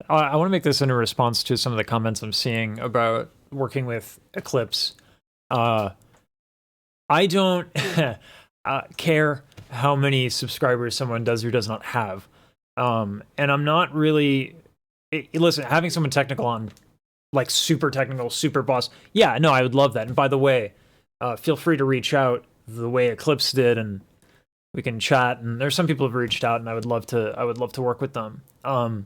I want to make this in a response to some of the comments I'm seeing about working with Eclipse. Uh, I don't care how many subscribers someone does or does not have. And I'm not really. Listen, having someone technical on, like super technical, super boss, yeah, no, I would love that. And by the way, feel free to reach out the way Eclipse did, and we can chat. And there's some people who've reached out, and I would love to work with them. But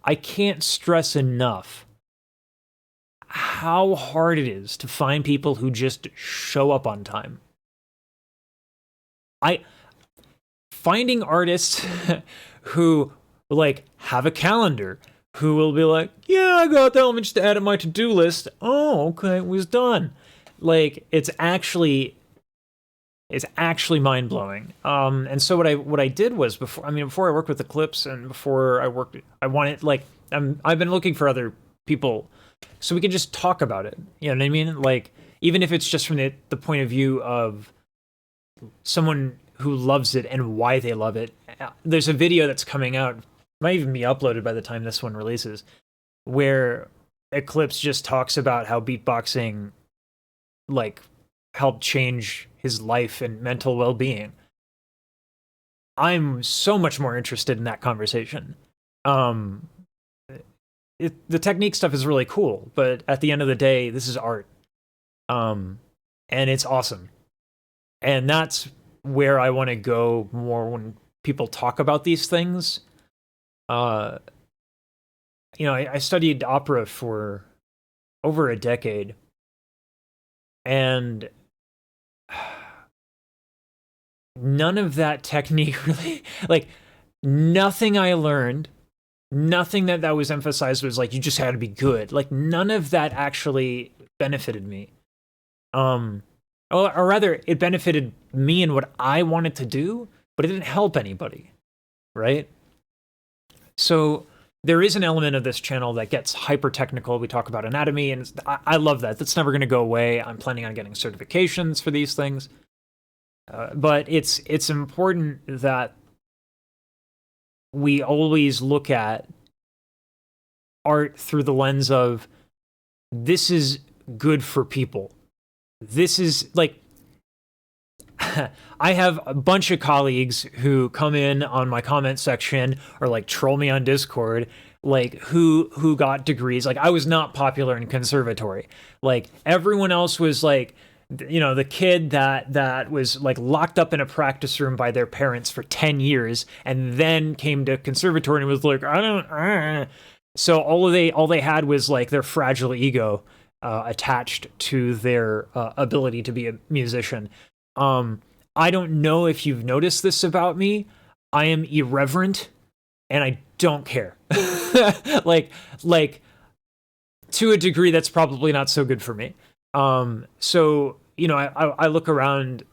I can't stress enough how hard it is to find people who just show up on time. Finding artists who like have a calendar, who will be like, yeah, I got that, let me just add it to my to-do list. Oh, okay, it was done. Like, it's actually mind-blowing. And so what I did was, before I worked with Eclipse, and before I wanted, like, I've been looking for other people so we can just talk about it. You know what I mean? Like, even if it's just from the point of view of someone who loves it and why they love it. There's a video that's coming out, might even be uploaded by the time this one releases, where Eclipse just talks about how beatboxing, like, helped change his life and mental well-being. I'm so much more interested in that conversation. The technique stuff is really cool, but at the end of the day, this is art. And it's awesome. And that's where I want to go more when people talk about these things. I studied opera for over a decade, and none of that technique really, like, nothing I learned, nothing that was emphasized was like, you just had to be good. Like, none of that actually benefited me. Or rather, it benefited me and what I wanted to do, but it didn't help anybody, right? So there is an element of this channel that gets hyper technical. We talk about anatomy, and I love that. That's never going to go away. I'm planning on getting certifications for these things. But it's important that we always look at art through the lens of, this is good for people. This is like, I have a bunch of colleagues who come in on my comment section or like troll me on Discord, like who got degrees. Like, I was not popular in conservatory. Like, everyone else was like, you know, the kid that was like locked up in a practice room by their parents for 10 years and then came to conservatory and was like, I don't. So all they had was like their fragile ego attached to their ability to be a musician. I don't know if you've noticed this about me. I am irreverent, and I don't care. like to a degree, that's probably not so good for me. So, you know, I look around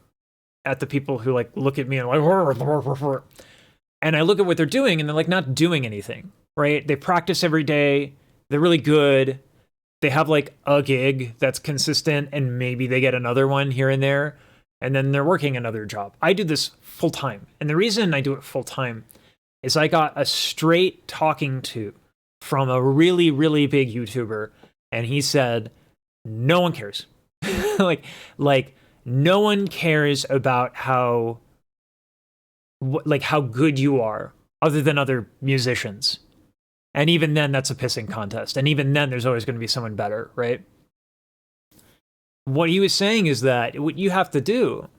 at the people who like look at me and like, and I look at what they're doing, and they're like not doing anything, right? They practice every day. They're really good. They have like a gig that's consistent, and maybe they get another one here and there, and then they're working another job. I do this full time. And the reason I do it full time is I got a straight talking to from a really, really big YouTuber, and he said, no one cares. like no one cares about how good you are other than other musicians. And even then, that's a pissing contest. And even then, there's always going to be someone better, right? What he was saying is that what you have to do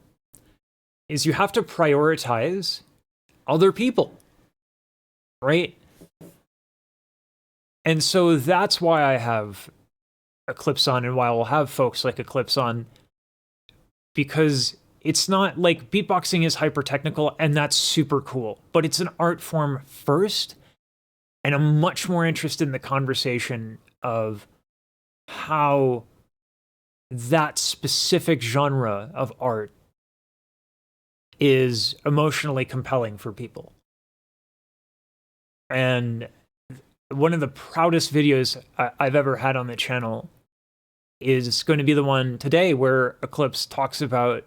is you have to prioritize other people, right? And so that's why I have Eclipse on, and why I'll have folks like Eclipse on, because it's not like beatboxing is hyper technical, and that's super cool, but it's an art form first. And I'm much more interested in the conversation of how that specific genre of art is emotionally compelling for people. And one of the proudest videos I've ever had on the channel is going to be the one today where Eclipse talks about,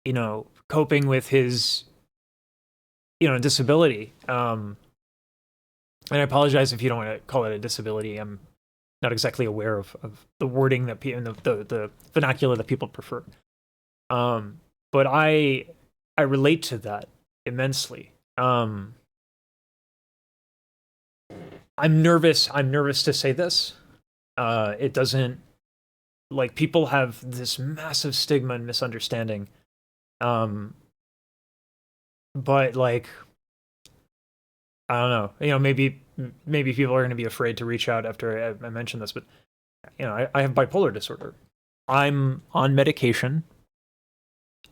you know, coping with his, disability. And I apologize if you don't want to call it a disability. I'm not exactly aware of the wording that people, and the vernacular that people prefer. But I relate to that immensely. I'm nervous to say this. It doesn't, like, people have this massive stigma and misunderstanding. But like, I don't know, maybe people are going to be afraid to reach out after I mention this, but I have bipolar disorder. I'm on medication.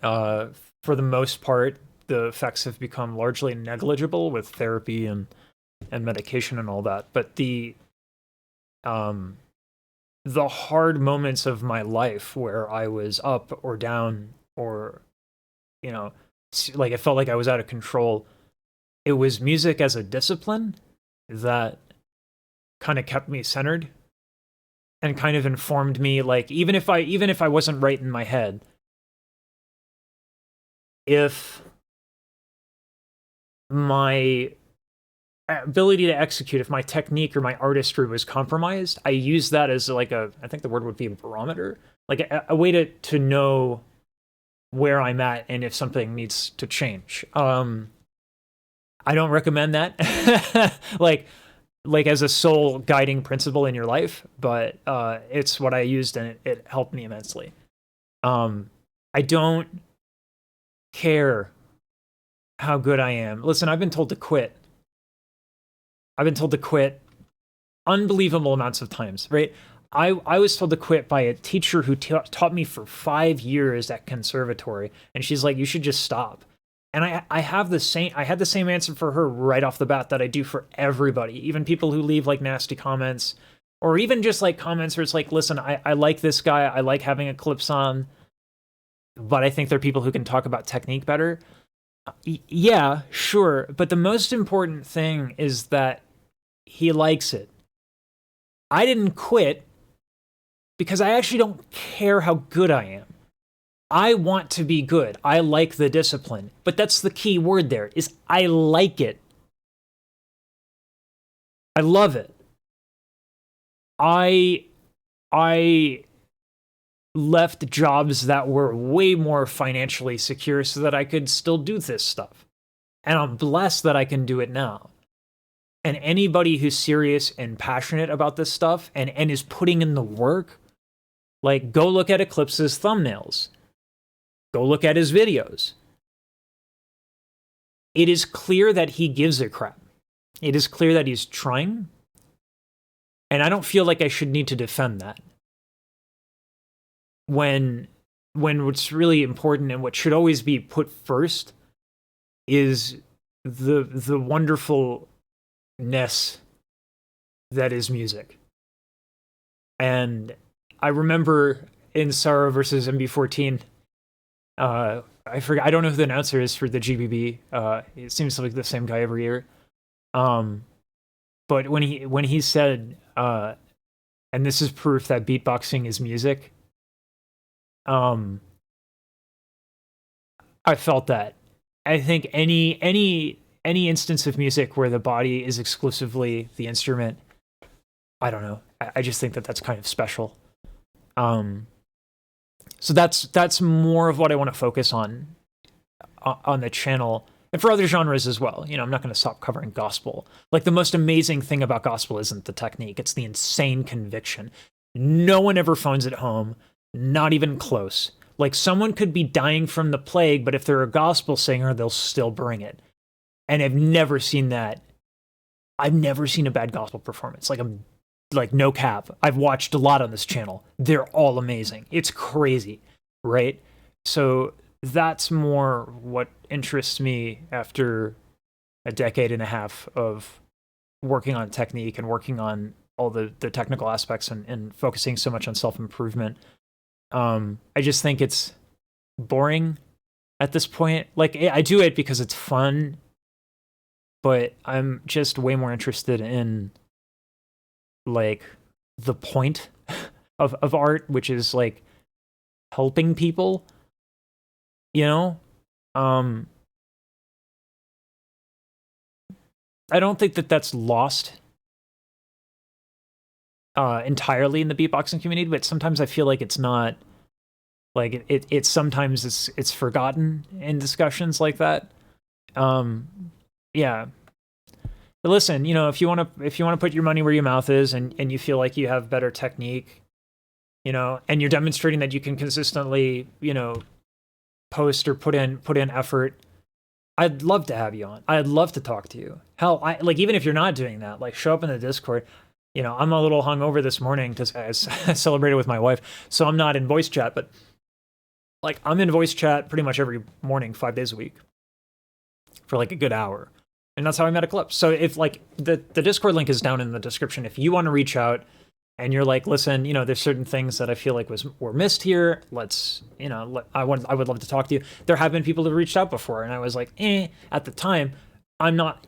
For the most part, the effects have become largely negligible with therapy and medication and all that. But the hard moments of my life where I was up or down, or like it felt like I was out of control, it was music as a discipline that kind of kept me centered and kind of informed me, like, even if I wasn't right in my head, if my ability to execute, if my technique or my artistry was compromised, I used that as like I think the word would be a barometer, like a way to know where I'm at and if something needs to change. I don't recommend that like as a sole guiding principle in your life, but it's what I used, and it helped me immensely. I don't care how good I am. Listen, I've been told to quit. Unbelievable amounts of times, right? I was told to quit by a teacher who taught me for 5 years at conservatory, and she's like, you should just stop. And I had the same answer for her right off the bat that I do for everybody, even people who leave like nasty comments, or even just like comments where it's like, listen, I like this guy, I like having Eclipse on, but I think there are people who can talk about technique better. Yeah, sure, but the most important thing is that he likes it. I didn't quit because I actually don't care how good I am. I want to be good. I like the discipline. But that's the key word there, is I like it. I love it. I left jobs that were way more financially secure so that I could still do this stuff. And I'm blessed that I can do it now. And anybody who's serious and passionate about this stuff and is putting in the work, like, go look at Eclipse's thumbnails. Go look at his videos. It is clear that he gives a crap. It is clear that he's trying. And I don't feel like I should need to defend that. When what's really important and what should always be put first is the wonderfulness that is music. And I remember in Sorrow versus MB14, I forget, I don't know who the announcer is for the GBB. It seems like the same guy every year. But when he said, and this is proof that beatboxing is music, I felt that. I think any instance of music where the body is exclusively the instrument, I don't know. I just think that that's kind of special. So that's more of what I want to focus on the channel, and for other genres as well. I'm not going to stop covering gospel. Like, the most amazing thing about gospel isn't the technique, it's the insane conviction. No one ever phones it home, not even close. Like, someone could be dying from the plague, but if they're a gospel singer, they'll still bring it. And I've never seen that. I've never seen a bad gospel performance. Like, no cap. I've watched a lot on this channel. They're all amazing. It's crazy, right? So that's more what interests me after a decade and a half of working on technique and working on all the technical aspects and focusing so much on self-improvement. I just think it's boring at this point. Like, I do it because it's fun, but I'm just way more interested in, like, the point of art, which is like helping people, Um, I don't think that that's lost entirely in the beatboxing community, but sometimes I feel like it's not. Like it sometimes it's forgotten in discussions like that. Um, yeah. But listen, if you want to put your money where your mouth is, and you feel like you have better technique, and you're demonstrating that you can consistently, post or put in effort, I'd love to have you on. I'd love to talk to you. Hell, even if you're not doing that, like show up in the Discord. I'm a little hungover this morning because I celebrated with my wife, so I'm not in voice chat, but like I'm in voice chat pretty much every morning, 5 days a week for like a good hour. And that's how I met Eclipse. So if like the Discord link is down in the description, if you want to reach out and you're like, listen, there's certain things that I feel like were missed here. Let's, I would love to talk to you. There have been people who reached out before, and I was like, at the time. I'm not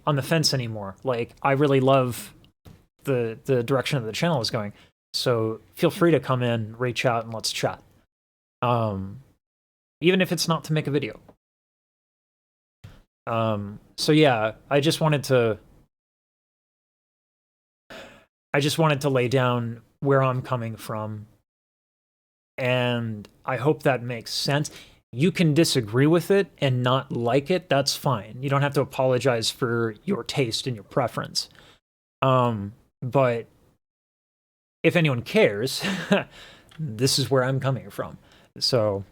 on the fence anymore. Like I really love the direction that the channel is going. So feel free to come in, reach out, and let's chat. Even if it's not to make a video. So yeah, I just wanted to lay down where I'm coming from, and I hope that makes sense. You can disagree with it and not like it, that's fine. You don't have to apologize for your taste and your preference. But if anyone cares, this is where I'm coming from. So